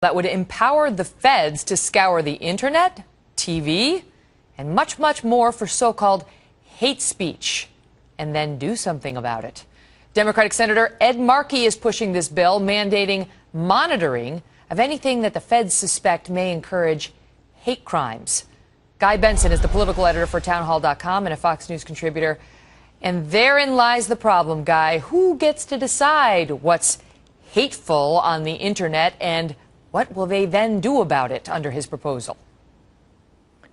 that would empower the feds to scour the internet, TV, and much, much more for so-called hate speech, and then do something about it. Democratic Senator Ed Markey is pushing this bill, mandating monitoring of anything that the feds suspect may encourage hate crimes. Guy Benson is the political editor for townhall.com and a Fox News contributor. And therein lies the problem, Guy. Who gets to decide what's hateful on the internet, and what will they then do about it under his proposal?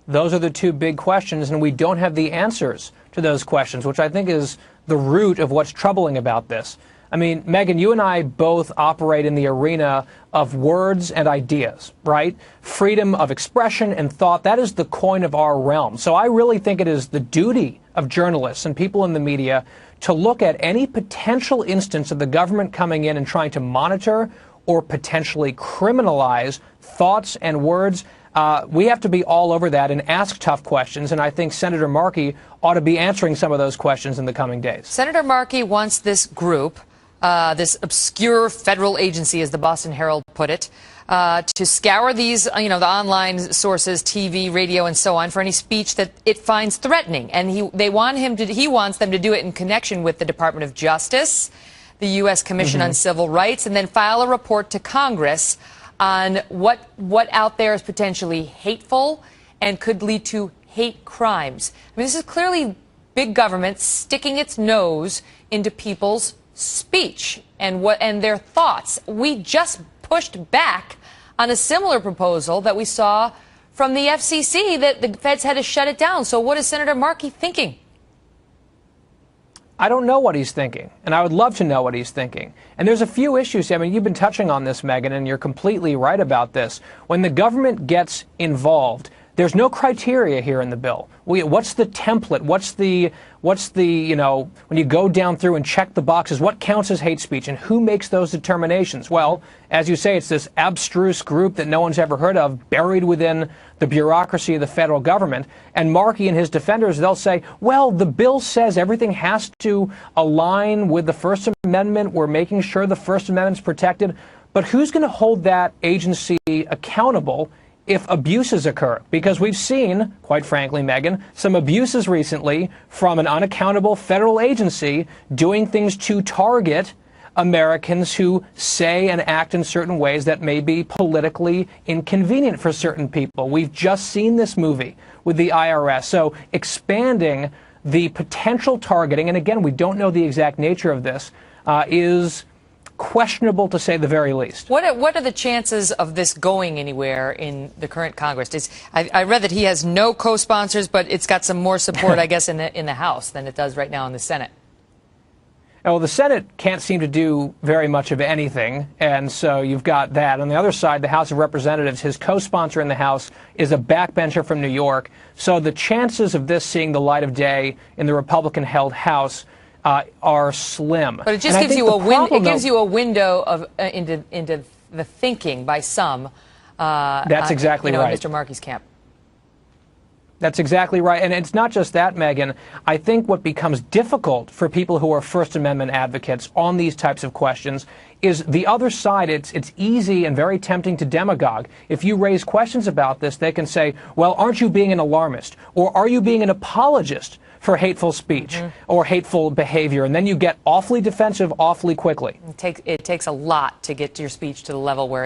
Those are the two big questions, and we don't have the answers to those questions, which I think is the root of what's troubling about this. I mean, Megan, you and I both operate in the arena of words and ideas, right? Freedom of expression and thought, that is the coin of our realm. So I really think it is the duty of journalists and people in the media to look at any potential instance of the government coming in and trying to monitor or potentially criminalize thoughts and words. We have to be all over that and ask tough questions, and I think Senator Markey ought to be answering some of those questions in the coming days. Senator Markey wants this group, this obscure federal agency, as the Boston Herald put it, to scour these, the online sources, TV, radio, and so on, for any speech that it finds threatening. And he wants them to do it in connection with the Department of Justice, the U.S. Commission on Civil Rights, and then file a report to Congress on what out there is potentially hateful and could lead to hate crimes. I mean, this is clearly big government sticking its nose into people's speech and their thoughts. We just pushed back on a similar proposal that we saw from the FCC that the feds had to shut it down. So what is Senator Markey thinking? I don't know what he's thinking, and I would love to know what he's thinking. And there's a few issues. I mean, you've been touching on this, Megan, and you're completely right about this. When the government gets involved, there's no criteria here in the bill. What's the template? What's the when you go down through and check the boxes, what counts as hate speech and who makes those determinations? Well, as you say, it's this abstruse group that no one's ever heard of, buried within the bureaucracy of the federal government. And Markey and his defenders, they'll say, well, the bill says everything has to align with the First Amendment. We're making sure the First Amendment's protected. But who's going to hold that agency accountable if abuses occur? Because we've seen, quite frankly, Megan, some abuses recently from an unaccountable federal agency doing things to target Americans who say and act in certain ways that may be politically inconvenient for certain people. We've just seen this movie with the IRS. So expanding the potential targeting, and again, we don't know the exact nature of this, is questionable to say the very least. What are the chances of this going anywhere in the current Congress? I read that he has no co-sponsors, but it's got some more support, I guess, in the House than it does right now in the Senate. Well, the Senate can't seem to do very much of anything, and so you've got that. On the other side, the House of Representatives, his co-sponsor in the House is a backbencher from New York. So the chances of this seeing the light of day in the Republican-held House are slim. But it just gives you a window of into the thinking by some. That's exactly right. In Mr. Markey's camp. That's exactly right. And it's not just that, Megan. I think what becomes difficult for people who are First Amendment advocates on these types of questions is the other side. It's easy and very tempting to demagogue. If you raise questions about this, they can say, well, aren't you being an alarmist? Or are you being an apologist for hateful speech or hateful behavior? And then you get awfully defensive awfully quickly. It takes a lot to get your speech to the level where